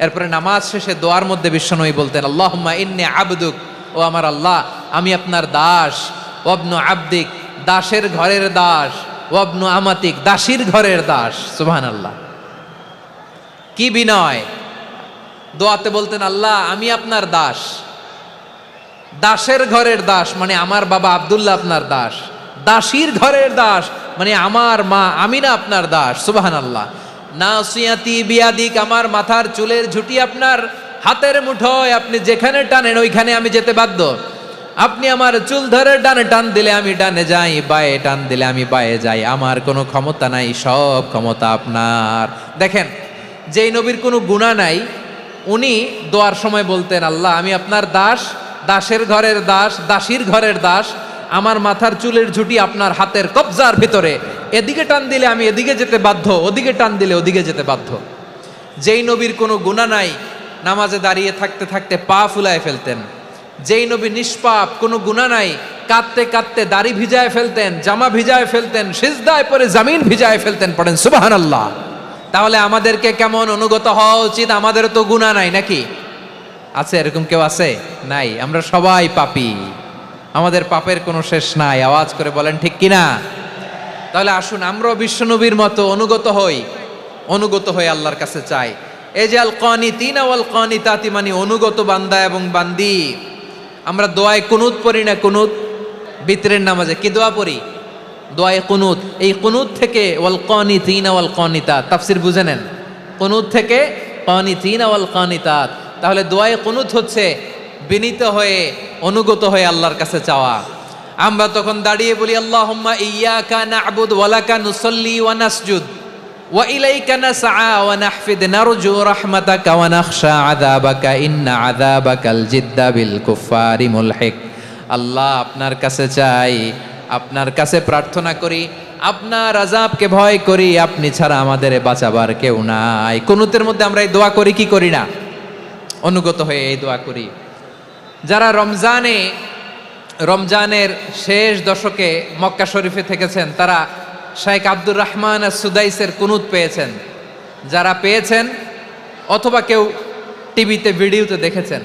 এরপরে নামাজ শেষে দোয়ার মধ্যে বিশ্বনবী বলতেন, আল্লাহুম্মা ইন্নী আবদুক, ও আমার আল্লাহ, আমি আপনার দাস। ওয়াবনু আবদিক, দাসের ঘরের দাস। ওয়াবনু আমাতিক, দাসীর ঘরের দাস। সুবহানাল্লাহ, কি বিনয়! দোয়াতে বলতেন, আল্লাহ আমি আপনার দাস। দাসের ঘরের দাস মানে আমার বাবা আব্দুল্লাহ আপনার দাস। দাসীর ঘরের দাস মানে আমার মা আমিনা আপনার দাস। সুবহানাল্লাহ। নাসিয়াতি বিয়াদিক, আমার মাথার চুলের ঝুঁটি আপনার হাতের মুঠোয়, আপনি যেখানে টানেন ওইখানে আমি যেতে বাধ্য। আপনি আমার চুল ধরে ডানে টান দিলে আমি ডানে যাই, বায়ে টান দিলে আমি বায়ে যাই। আমার কোনো ক্ষমতা নাই, সব ক্ষমতা আপনার। দেখেন, যেই নবীর কোনো গুনাহ নাই, উনি দোয়ার সময় বলতেন, আল্লাহ আমি আপনার দাস, দাসের ঘরের দাস, দাসীর ঘরের দাস। আমার মাথার চুলের ঝুঁটি আপনার হাতের কবজার ভিতরে, এদিকে টান দিলে আমি এদিকে যেতে বাধ্য, ওদিকে টান দিলে ওদিকে যেতে বাধ্য। যেই নবীর কোনো গুনাহ নাই, নামাজে দাঁড়িয়ে থাকতে থাকতে পা ফুলায় ফেলতেন। যেই নবী নিষ্পাপ, কোনো গুনাহ নাই, কাঁদতে কাঁদতে দাড়ি ভিজায় ফেলতেন, জামা ভিজায় ফেলতেন, সিজদায় পরে জামিন ভিজায় ফেলতেন। পড়েন সুবহানাল্লাহ। তাহলে আমাদেরকে কেমন অনুগত হওয়া উচিত? আমাদের তো গুনাহ নাই নাকি? আছে এরকম কেউ? আছে? নাই। আমরা সবাই পাপী, আমাদের পাপের কোনো শেষ নাই। আওয়াজ করে বলেন ঠিক কিনা? তাহলে আসুন আমরাও বিশ্বনবীর মতো অনুগত হই, অনুগত হয়ে আল্লাহর কাছে চাই। এই যে আল কানিতিনা ওয়াল কানিতাতি, মানে অনুগত বান্দা এবং বান্দি। আমরা দোয়ায় কুনুত পড়ি না? কুনুত বিতরের নামাজে কি দোয়া পড়ি? দোয়ায়ে কুনুত। এই কুনুত থেকে ওয়াল কানিতিনা ওয়াল কানিতাত, তাফসীর বুঝে নেন। কুনুত থেকে কানিতিনা ওয়াল কানিতাত। তাহলে দোয়ায়ে কুনুত হচ্ছে বিনীত হয়ে, অনুগত হয়ে আল্লাহর কাছে চাওয়া। আমরা তখন দাঁড়িয়ে বলি, আল্লাহুম্মা ইয়্যাকা না'বুদু ওয়া লাকা নুসাল্লি ওয়া নাসজুদ ওয়া ইলাইকা নাসআ ওয়া নাহফিদ নারজু রাহমাতাকা ওয়া নাখশা আযাবাকা ইন্না আযাবাকাল জিদ্দা বিল কুফফারি মুলহিক। আল্লাহ আপনার কাছে চাই, আপনার কাছে প্রার্থনা করি, আপনার আযাবকে ভয় করি, আপনি ছাড়া আমাদের বাঁচাবার কেউ নাই। কুনুতের মধ্যে আমরা এই দোয়া করি কি করি না? অনুগত হয়ে এই দোয়া করি। যারা রমজানের শেষ দশকে মক্কা শরীফে থেকেছেন, তারা শাইখ আব্দুর রহমান সুদাইসের কুনুত পেয়েছেন। যারা পেয়েছেন অথবা কেউ টিভিতে ভিডিওতে দেখেছেন,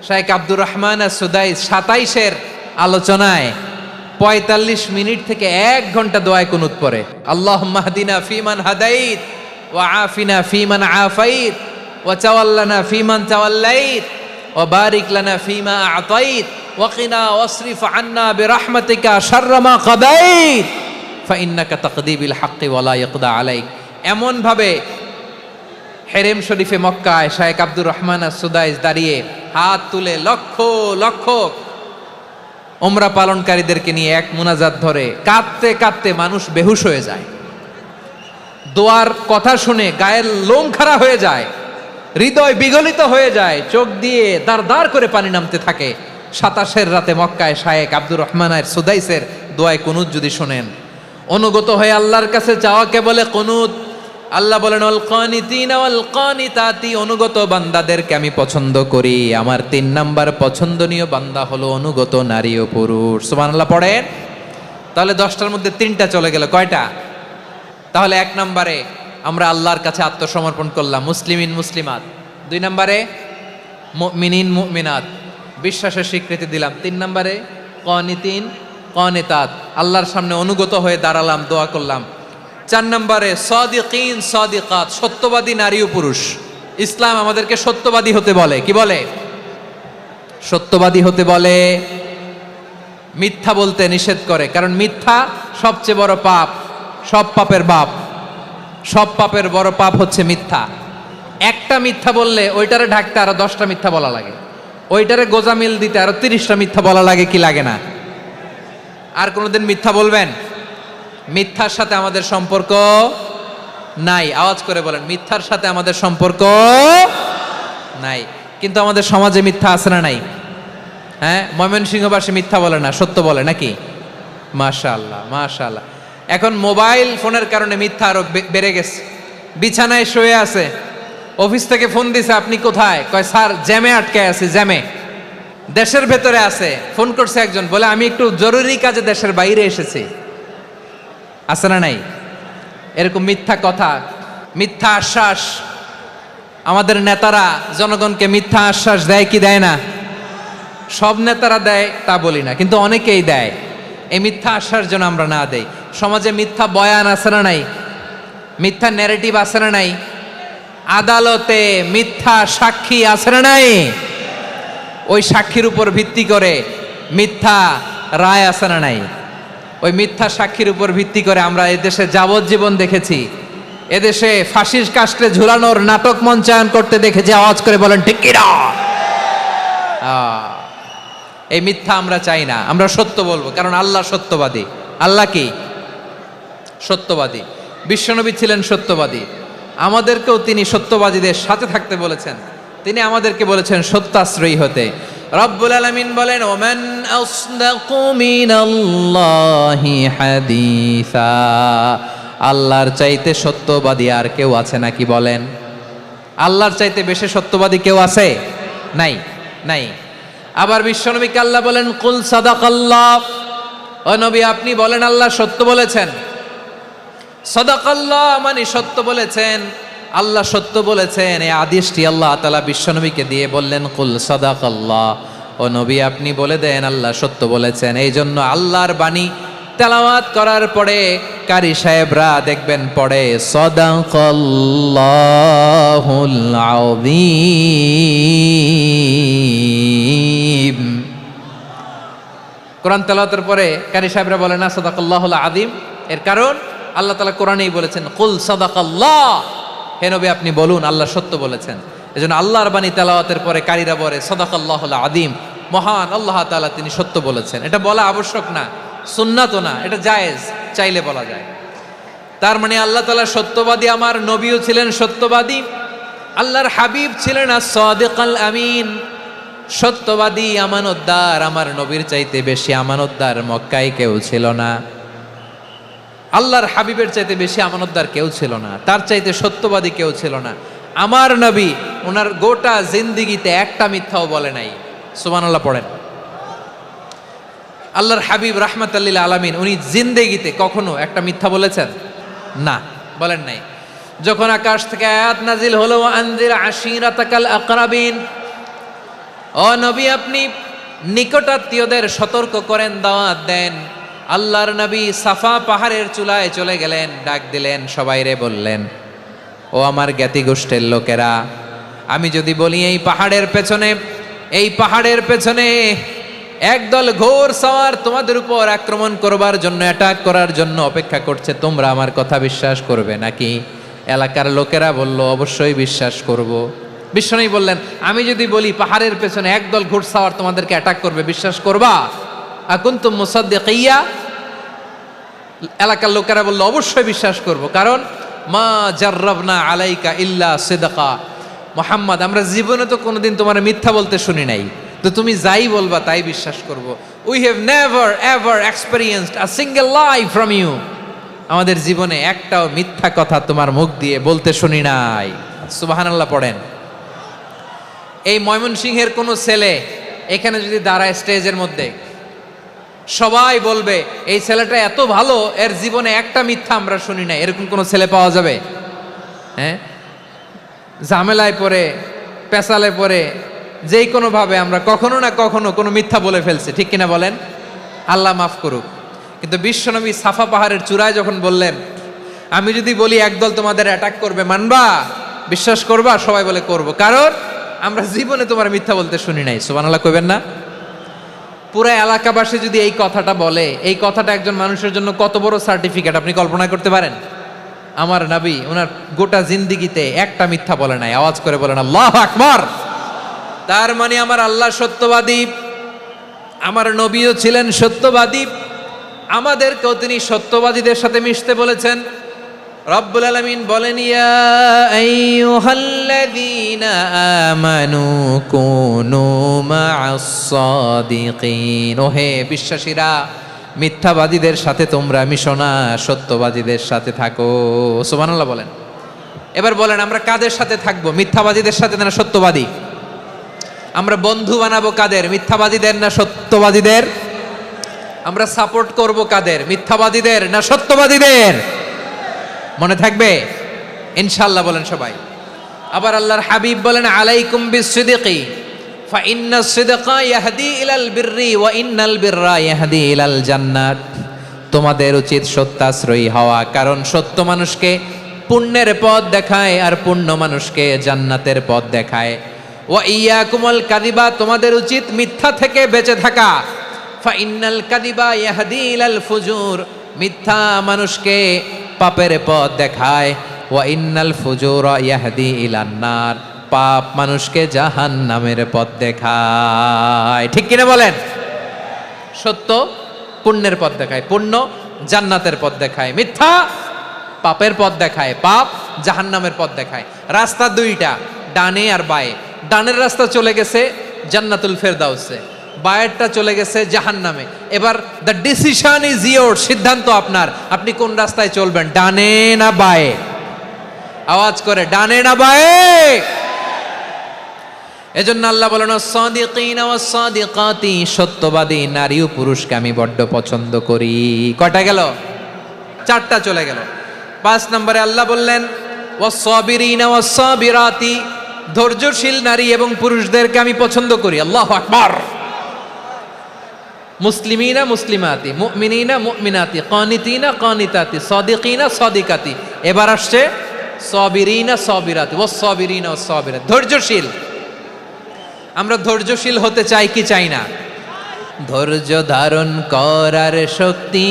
শাইখ আব্দুর রহমান সুদাইস 27-এর আলোচনায় 45 মিনিট থেকে 1 ঘন্টা দোয়ায় কুনুত পড়ে। আল্লাহুম্মা হদিনা ফিমান হাদাইত ওয়া আফিনা ফিমান আফাইত ওয়া তাওয়াল্লানা ফিমান তাওয়াল্লাইত ওয়া বারিক লানা ফিমা আতাইত ওয়া কিনা ওয়াসরিফ আন্না বিরহমাতিকা শাররা মা কাদাইত ফাইন্নাকা তাকদি বিল হাক্কি ওয়া লা ইয়াকদা আলাইক। এমন ভাবে হেরেম শরীফে মক্কায় শায়েখ আব্দুর রহমান সুদাইস দাঁড়িয়ে হাত তুলে লক্ষ লক্ষ উমরা পালনকারীদেরকে নিয়ে এক মুনাজাত ধরে কাঁদতে কাঁদতে মানুষ বেহুশ হয়ে যায়। দোয়ার কথা শুনে গায়ের লোম খাড়া হয়ে যায়, হৃদয় বিগলিত হয়ে যায়, চোখ দিয়ে দাঁড় দাঁড় করে পানি নামতে থাকে। 27 রাতে মক্কায় শায়েখ আব্দুর রহমানের সুদাইসের দোয়ায় কুনুত যদি শোনেন, অনুগত হয়ে আল্লাহর কাছে চাওয়াকে বলে কুনুত। আল্লাহ বলেন আল কানিতিনা ওয়াল কানিতাতি, অনুগত বান্দাদেরকে আমি পছন্দ করি। আমার 3 নাম্বার পছন্দনীয় বান্দা হলো অনুগত নারী ও পুরুষ। সুবহানাল্লাহ পড়েন। তাহলে 10টার মধ্যে 3টা চলে গেল, কয়টা? তাহলে 1 নম্বরে আমরা আল্লাহর কাছে আত্মসমর্পণ করলাম, মুসলিমিন মুসলিমাত। 2 নম্বরে মুমিনিন মুমিনাত, বিশ্বাসের স্বীকৃতি দিলাম। 3 নম্বরে কানিতিন কানিতাত, আল্লাহর সামনে অনুগত হয়ে দাঁড়ালাম, দোয়া করলাম। 4 নম্বরে সাদিকিন সাদিকাত, সত্যবাদী নারী ও পুরুষ। ইসলাম আমাদেরকে সত্যবাদী হতে বলে। কি বলে? সত্যবাদী হতে বলে, মিথ্যা বলতে নিষেধ করে। কারণ মিথ্যা সবচেয়ে বড় পাপ, সব পাপের বাপ। সব পাপের বড় পাপ হচ্ছে মিথ্যা। একটা মিথ্যা বললে ওইটারে ঢাকতে আরো 10টা মিথ্যা বলা লাগে, ওইটারে গোজামিল দিতে আরো 30টা মিথ্যা বলা লাগে, কি লাগে না? আর কোনোদিন মিথ্যা বলবেন? মিথ্যার সাথে আমাদের সম্পর্ক নাই। আওয়াজ করে বলেন, মিথ্যার সাথে আমাদের সম্পর্ক নাই। কিন্তু আমাদের সমাজে মিথ্যা আছে না নাই? হ্যাঁ, ময়মনসিংহবাসী মিথ্যা বলে না, সত্য বলে নাকি? মাশাআল্লাহ মাশাআল্লাহ। এখন মোবাইল ফোনের কারণে মিথ্যা আরো বেড়ে গেছে। বিছানায় শুয়ে আছে, অফিস থেকে ফোন দিছে, আপনি কোথায়? কয় স্যার জ্যামে আটকে আছে, জ্যামে। দেশের ভেতরে আছে, ফোন করছে একজন, বলে আমি একটু জরুরি কাজে দেশের বাইরে এসেছি। আছে না নাই? এরকম মিথ্যা কথা, মিথ্যা আশ্বাস। আমাদের নেতারা জনগণকে মিথ্যা আশ্বাস দেয় কি দেয় না? সব নেতারা দেয় তা বলি না, কিন্তু অনেকেই দেয়। এই মিথ্যা আশ্বাস যেন আমরা না দেই। সমাজে মিথ্যা বয়ান আছে না নাই? মিথ্যা ন্যারেটিভ আছে না নাই? আদালতে মিথ্যা সাক্ষী আছে না নাই? ওই সাক্ষীর উপর ভিত্তি করে মিথ্যা রায় আছে না নাই? ওই মিথ্যা সাক্ষীর উপর ভিত্তি করে আমরা এদেশে যাবজ্জীবন দেখেছি, এদেশে ফাঁসির কাস্টে ঝুলানোর নাটক মঞ্চায়ন করতে দেখেছি। আওয়াজ করে বলেন ঠিক কি না? এই মিথ্যা আমরা চাই না, আমরা সত্য বলবো, কারণ আল্লাহ সত্যবাদী। আল্লাহ কি? সত্যবাদী। বিশ্বনবী ছিলেন সত্যবাদী, আমাদেরকেও তিনি সত্যবাদীদের সাথে থাকতে বলেছেন। তিনি আমাদেরকে বলেছেন সত্যাশ্রয়ী হতে। রব্বুল আলামিন বলেন ওমান আসদাকু মিনাল্লাহি হাদিসা, আল্লাহর চাইতে সত্যবাদী আর কেউ আছে নাকি বলেন? আল্লাহর চাইতে বেশি সত্যবাদী কেউ আছে? নাই, নাই। আবার বিশ্বনবীকে আল্লাহ বলেন কুল সাদাকাল্লাহ, ও নবী আপনি বলেন আল্লাহ সত্য বলেছেন। সাদাকাল্লাহ মানে সত্য বলেছেন, আল্লাহ সত্য বলেছেন। এই আদেশটি আল্লাহ তাআলা বিশ্বনবীকে দিয়ে বললেন কুল সাদাকাল্লাহ, ও নবী আপনি বলে দেন আল্লাহ সত্য বলেছেন। এই জন্য আল্লাহর বাণী তেলাওয়াত করার পরে কারি সাহেবরা দেখবেন পড়ে সাদাকাল্লাহুল আযীম। কোরআন তেলাওয়াতের পরে কারি সাহেবরা বলে না সাদাকাল্লাহুল আযীম। এর কারণ আল্লাহ তাআলা কোরআনেই বলেছেন কুল সাদাকাল্লাহ, হে নবী আপনি বলুন আল্লাহ সত্য বলেছেন। এজন্য আল্লাহর বাণী তেলাওয়াতের পরে কারীরা বলে সাদাকাল্লাহুল আযীম, মহান আল্লাহ তাআলা তিনি সত্য বলেছেন। এটা বলা আবশ্যক না, সুন্নাতও না, এটা জায়েজ, চাইলে বলা যায়। তার মানে আল্লাহ তাআলা সত্যবাদী, আমার নবীও ছিলেন সত্যবাদী, আল্লাহর হাবিব ছিলেন as-সাদিকাল আমিন, সত্যবাদী আমানতদার। আমার নবীর চাইতে বেশি আমানতদার মক্কায় কেউ ছিল না, আল্লাহর হাবিবের চাইতে বেশি আমানতদার কেউ ছিল না, তার চাইতে সত্যবাদী কেউ ছিল না। আমার নবী ওনার গোটা জিন্দিগিতে একটা মিথ্যাও বলে নাই। সুবহানাল্লাহ পড়েন। আল্লাহর হাবিব রাহমাতাল লিল আলামিন উনি জিন্দেগিতে কখনো একটা মিথ্যা বলেছেন? না, বলেন নাই। যখন আকাশ থেকে আয়াত নাজিল হলো আনজির আশিরাতাকাল আকরাবিন, ও নবী আপনি নিকটাত্মীয়দের সতর্ক করেন, দাওয়াত দেন। আল্লাহর নবী সাফা পাহাড়ের চূড়ায় চলে গেলেন, ডাক দিলেন, সবাইরে বললেন ও আমার জ্ঞাতি গোষ্ঠীর লোকেরা, আমি যদি বলি এই পাহাড়ের পেছনে একদল ঘোর সওয়ার তোমাদের উপর আক্রমণ করবার জন্য, অ্যাটাক করার জন্য অপেক্ষা করছে, তোমরা আমার কথা বিশ্বাস করবে নাকি? এলাকার লোকেরা বলল অবশ্যই বিশ্বাস করব। বিশ্বনবী বললেন, আমি যদি বলি পাহাড়ের পেছনে একদল ঘোড়সাওয়ার তোমাদেরকে অ্যাটাক করবে, বিশ্বাস করবা? আকুনতুম মুসাদ্দিকিয়া? এলাকার লোকেরা বলল অবশ্যই বিশ্বাস করব, কারণ মা জাররাবনা আলাইকা ইল্লা সিদকা। মুহাম্মদ, আমরা জীবনে তো কোনোদিন তোমার মিথ্যা বলতে শুনি নাই, তো তুমি যাই বলবা তাই বিশ্বাস করব। We have never ever experienced a single lie from you. আমাদের জীবনে একটাও মিথ্যা কথা তোমার মুখ দিয়ে বলতে শুনি নাই। সুবহানাল্লাহ পড়েন। এই ময়মনসিংহের কোনো ছেলে এখানে যদি দাঁড়ায় স্টেজের মধ্যে, সবাই বলবে এই ছেলেটা এত ভালো, এর জীবনে একটা মিথ্যা আমরা শুনি নাই। এরকম কোনো ছেলে পাওয়া যাবে? হ্যাঁ, ঝামেলায় পড়ে, পেশালে পড়ে, যেই কোনোভাবে আমরা কখনো না কখনো কোনো মিথ্যা বলে ফেলছি, ঠিক কিনা বলেন? আল্লাহ মাফ করুক। কিন্তু বিশ্বনবী সাফা পাহাড়ের চূড়ায় যখন বললেন, আমি যদি বলি একদল তোমাদের অ্যাটাক করবে, মানবা? বিশ্বাস করবা? সবাই বলে করব, কারণ আমরা জীবনে তোমার মিথ্যা বলতে শুনি নাই। সুবহানাল্লাহ কইবেন না? পুরো এলাকাবাসী যদি এই কথাটা বলে, এই কথাটা একজন মানুষের জন্য কত বড় সার্টিফিকেট আপনি কল্পনা করতে পারেন? আমার নবী ওনার গোটা জিন্দিগিতে একটা মিথ্যা বলে নাই। আওয়াজ করে বলেন আল্লাহু আকবার। তার মানে আমার আল্লাহ সত্যবাদী, আমার নবীও ছিলেন সত্যবাদী, আমাদেরকেও তিনি সত্যবাদীদের সাথে মিশতে বলেছেন। রব্বুল আলামিন বলেন, ইয়া আইয়ুহাল্লাযীনা আমানু কুনু মা'আস সাদিকিন। ওহে বিশ্বাসীরা, মিথ্যাবাদীদের সাথে তোমরা মিশো না, সত্যবাদীদের সাথে থাকো। সুবহানাল্লাহ বলেন। এবার বলেন, আমরা কাদের সাথে থাকবো? মিথ্যাবাদীদের সাথে না সত্যবাদী? আমরা বন্ধু বানাবো কাদের? মিথ্যাবাদীদের না সত্যবাদীদের? আমরা সাপোর্ট করব কাদের? মিথ্যাবাদীদের না সত্যবাদীদের? মনে থাকবে ইনশাআল্লাহ বলেন সবাই। আবার আল্লাহর হাবিব বলেন, আলাইকুম বিসসিদকি ফা ইন্নাস সিদকা ইয়াহদি ইলাল বিররি ওয়া ইন্নাল বিররা ইয়াহদি ইলাল জান্নাত। তোমাদের উচিত সত্যাশ্রয়ী হওয়া, কারণ সত্য মানুষকে পুণ্যের পথ দেখায় আর পুণ্য মানুষকে জান্নাতের পথ দেখায়। ওয়া ইয়াকুমুল কাযিবা, তোমাদের উচিত মিথ্যা থেকে বেঁচে থাকা। ফা ইন্নাল কাযিবা ইয়াহদি ইলাল ফুজুর, মিথ্যা মানুষকে পাপের পথ দেখায়। ওয়া ইন্নাল ফুজুরা ইয়াহদি ইলান নার, পাপ মানুষকে জাহান্নামের পথ দেখায়। ঠিক কিনা বলেন? সত্য পুণ্যের পথ দেখায়, পুণ্য জান্নাতের পথ দেখায়, মিথ্যা পাপের পথ দেখায়, পাপ জাহান্নামের পথ দেখায়। রাস্তা দুইটা, ডানে আর বায়ে। ডানের রাস্তা চলে গেছে জান্নাতুল ফেরদাউসে, বায়েরটা চলে গেছে জাহান্নামে। এবার দ্য ডিসিশন ইজ ইয়োর, সিদ্ধান্ত আপনার, আপনি কোন রাস্তায় চলবেন, ডানে না বায়ে? আওয়াজ করে, ডানে না বায়ে? এজন্য আল্লাহ বলেন, সাদিকিনা ওয়াস সাদিকাতি, সত্যবাদী নারী ও পুরুষকে আমি বড্ড পছন্দ করি। কয়টা গেল? চারটা চলে গেল। 5 নম্বরে আল্লাহ বললেন, ওয়াস সাবিরিনা ওয়াস সাবিরাতি, ধৈর্যশীল নারী এবং পুরুষদেরকে আমি পছন্দ করি। আল্লাহু আকবার। মুসলিমিনা মুসলিমাতি, মুমিনিনা মুমিনাতি, কানিতিনা কানিতাতি, সাদিকিনা সাদিকাতি। এবার আসছে সাবিরিনা সাবিরাতি, ওয়াস সাবিরিনা ওয়াস সাবিরাতি, ধৈর্যশীল। আমরা ধৈর্যশীল হতে চাই কি চাই না? ধৈর্য ধারণ করার শক্তি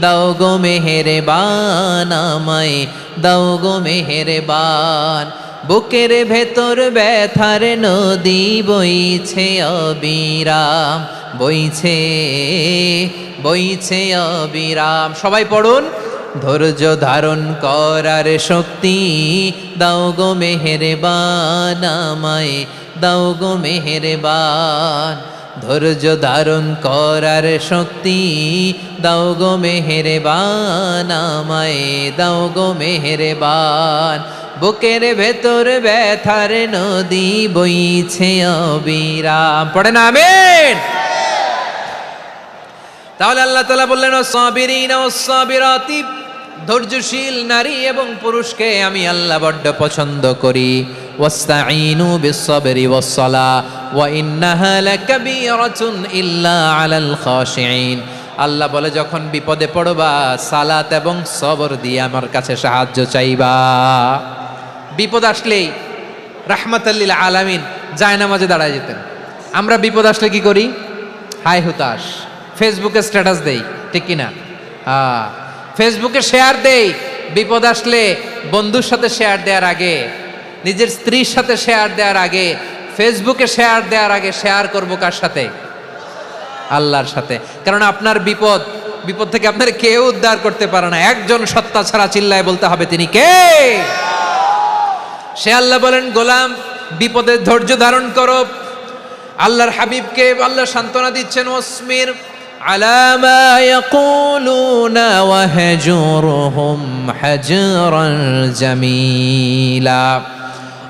দাও গো মেহেরবান, আমায় দাও গো মেহেরবান। বুকের ভেতর ব্যথার নদী বইছে অবিরাম, বইছে বইছে অবিরাম। সবাই পড়ুন, ধৈর্য ধারণ করার শক্তি দাও গো মেহেরবান, আমায় দাও গো মেহেরবান। ধৈর্য ধারণ করার শক্তি দাও গো মেহেরবান, আমায় দাও গো মেহেরবান। বুকের ভেতর ব্যথার নদী বইছে অবিরাম। পড়েন আমিন। তাহলে আল্লাহ তাআলা বললেন, সাবিরিনা ওয়াস সাবিরাতি, ধৈর্যশীল নারী এবং পুরুষকে আমি আল্লাহ বড্ড পছন্দ করি। ওয়াস্তাঈনু বিস-সাবরি ওয়াস-সালাহ ওয়া ইন্নাহা লাকাবীরাতুন ইল্লা আলাল খাশিঈন। আল্লাহ বলে, যখন বিপদে পড়বা সালাত এবং সবর দিয়ে আমার কাছে সাহায্য চাইবা। বিপদ আসলেই রাহমাতাল লিল আলামিন জায়নামাজে দাঁড়ায় যেতেন। আমরা বিপদ আসলে কি করি? হাই হুতাশ, ফেসবুকে স্ট্যাটাস দেই, ঠিক কিনা? ফেসবুকে শেয়ার দেই, বিপদ আসলে বন্ধুর সাথে শেয়ার দেওয়ার আগে, নিজের স্ত্রীর সাথে শেয়ার দেওয়ার আগে, ফেসবুকে শেয়ার দেওয়ার আগে শেয়ার করবো কার সাথে? আল্লাহর সাথে। কারণ আপনার বিপদ থেকে আপনার কেউ উদ্ধার করতে পারে না, একজন সত্তা ছাড়া। চিল্লায় বলতে হবে তিনি কে? সে আল্লাহ বলেন, গোলাম বিপদের ধৈর্য ধারণ করো। আল্লাহর হাবিবকে আল্লাহ সান্ত্বনা দিচ্ছেন, ওয়াসমির আলা মা ইয়াকুলুনা ওয়াহজুরহুম হাজরান জামিলা।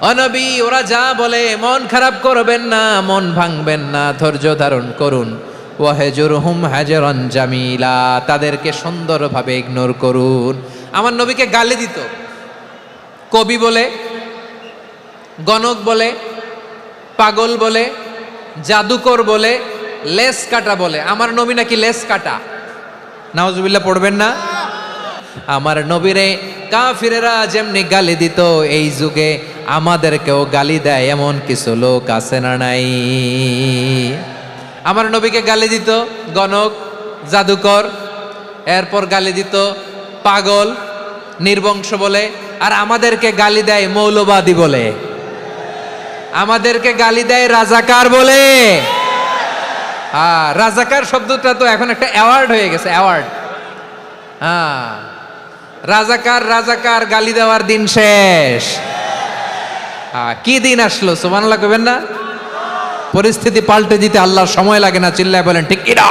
ও নবী, ওরা যা বলে মন খারাপ করবেন না, মন ভাঙবেন না, ধৈর্য ধারণ করুন। ওয়াহজুরহুম হাজরান জামিলা, তাদেরকে সুন্দরভাবে ইগনোর করুন। আমার নবীকে গালি দিত কবি বলে, গণক বলে, পাগল বলে, জাদুকর বলে, লেস কাটা বলে। আমার নবী নাকি লেস কাটা? নাউজুবিল্লাহ পড়বেন না? আমার নবীরে কাফিরেরা যেমনি গালি দিত, এই যুগে আমাদেরকেও গালি দেয় এমন কিছু লোক আছে না নাই? আমার নবীকে গালি দিত গণক, জাদুকর, এরপর গালি দিত পাগল, নির্বংশ বলে, আর আমাদেরকে গালি দেয় মৌলবাদী বলে, আমাদেরকে গালি দেয় রাজাকার বলে। রাজাকার শব্দটা তো এখন একটা অ্যাওয়ার্ড হয়ে গেছে, অ্যাওয়ার্ড। রাজাকার রাজাকার গালি দেওয়ার দিন শেষ। কি দিন আসলো? সুবহানাল্লাহ কইবেন না? পরিস্থিতি পাল্টে দিতে আল্লাহর সময় লাগে না। চিল্লায় বলেন ঠিক কিনা?